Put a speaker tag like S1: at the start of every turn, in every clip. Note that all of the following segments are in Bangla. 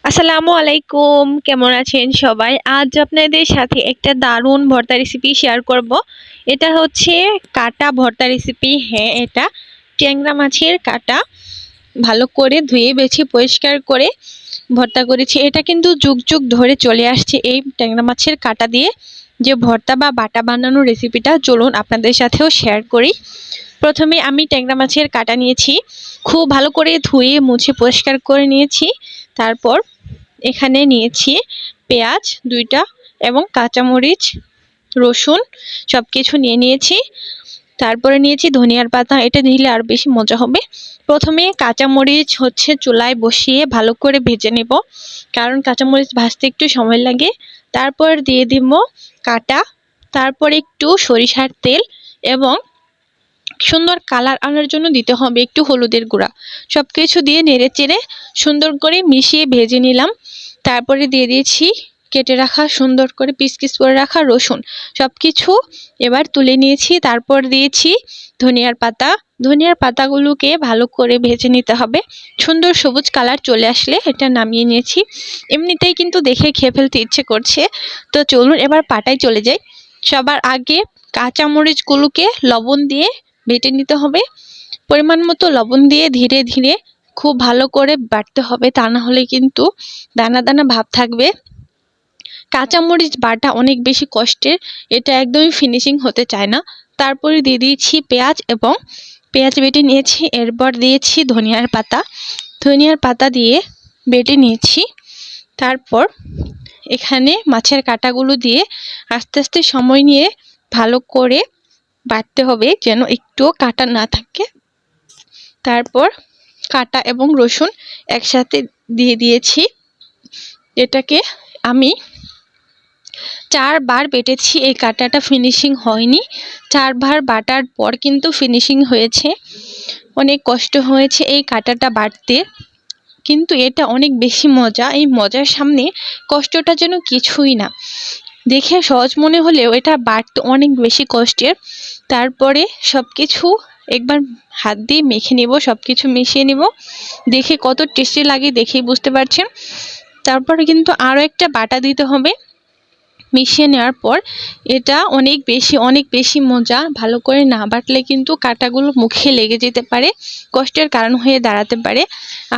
S1: আসসালামু আলাইকুম, কেমন আছেন সবাই? আজ আপনাদের সাথে একটা দারুণ ভর্তা রেসিপি শেয়ার করব। এটা হচ্ছে কাটা ভর্তা রেসিপি। হ্যাঁ, এটা ট্যাংরা মাছের কাটা ভালো করে ধুয়ে বেছে পরিষ্কার করে ভর্তা করেছি। এটা কিন্তু যুগ যুগ ধরে চলে আসছে এই ট্যাংরা মাছের কাটা দিয়ে যে ভর্তা বা বাটা বানানোর রেসিপিটা। চলুন আপনাদের সাথেও শেয়ার করি। প্রথমে আমি ট্যাংরা মাছের কাটা নিয়েছি, খুব ভালো করে ধুয়ে মুছে পরিষ্কার করে নিয়েছি। তারপর এখানে নিয়েছি পেঁয়াজ 2টা এবং কাঁচামরিচ, রসুন সব কিছু নিয়ে নিয়েছি। তারপরে নিয়েছি ধনিয়ার পাতা, এটা দিলে আর বেশি মজা হবে। প্রথমে কাঁচামরিচ চুলায় বসিয়ে ভালো করে ভেজে নেব, কারণ কাঁচামরিচ ভাজতে একটু সময় লাগে। তারপর দিয়ে দিব কাটা, তারপর একটু সরিষার তেল এবং সুন্দর কালার আনার জন্য দিতে হবে একটু হলুদের গুঁড়া। সব কিছু দিয়ে নেড়ে চেড়ে সুন্দর করে মিশিয়ে ভেজে নিলাম। তারপরে দিয়ে দিয়েছি কেটে রাখা সুন্দর করে পিস পিস করে রাখা রসুন। সব কিছু এবার তুলে নিয়েছি। তারপর দিয়েছি ধনিয়ার পাতা। ধনিয়ার পাতাগুলোকে ভালো করে ভেজে নিতে হবে। সুন্দর সবুজ কালার চলে আসলে এটা নামিয়ে নিয়েছি। এমনিতেই কিন্তু দেখে খেয়ে ফেলতে ইচ্ছে করছে, তো চলুন এবার পাটায় চলে যাই। সবার আগে কাঁচামরিচগুলোকে লবণ দিয়ে বেটে নিতে হবে। পরিমাণ মতো লবণ দিয়ে ধীরে ধীরে খুব ভালো করে বাটতে হবে, তা না হলে কিন্তু দানা দানা ভাব থাকবে। কাঁচামরিচ বাটা অনেক বেশি কষ্টের, এটা একদমই ফিনিশিং হতে চায় না। তারপরে দিয়ে দিয়েছি পেঁয়াজ এবং পেঁয়াজ বেটে নিয়েছি। এরপর দিয়েছি ধনিয়ার পাতা, ধনিয়ার পাতা দিয়ে বেটে নিয়েছি। তারপর এখানে মাছের কাঁটাগুলো দিয়ে আস্তে আস্তে সময় নিয়ে ভালো করে বাটতে হবে, যেন একটুও কাটা না থাকে। তারপর কাটা এবং রসুন একসাথে দিয়ে দিয়েছি। এটাকে আমি 4বার বেটেছি। এই কাটাটা ফিনিশিং হয়নি, 4বার বাটার পর কিন্তু ফিনিশিং হয়েছে। অনেক কষ্ট হয়েছে এই কাটাটা বাটতে, কিন্তু এটা অনেক বেশি মজা। এই মজার সামনে কষ্টটা যেন কিছুই না। দেখে সহজ মনে হলেও এটা বাটতে অনেক বেশি কষ্টের। তারপরে সব কিছু একবার হাত দিয়ে মেখে নেব, সব কিছু মিশিয়ে নেব। দেখে কত টেস্টি লাগে দেখেই বুঝতে পারছেন। তারপরে কিন্তু আরও একটা বাটা দিতে হবে। মিশিয়ে নেওয়ার পর এটা অনেক বেশি মজা। ভালো করে না বাটলে কিন্তু কাঁটাগুলো মুখে লেগে যেতে পারে, কষ্টের কারণ হয়ে দাঁড়াতে পারে।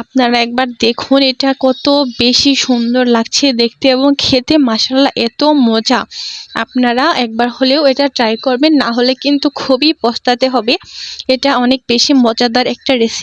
S1: আপনারা একবার দেখুন এটা কত বেশি সুন্দর লাগছে দেখতে এবং খেতে, মাশাআল্লাহ এত মজা। আপনারা একবার হলেও এটা ট্রাই করবেন, না হলে কিন্তু খুবই পস্তাতে হবে। এটা অনেক বেশি মজাদার একটা রেসিপি।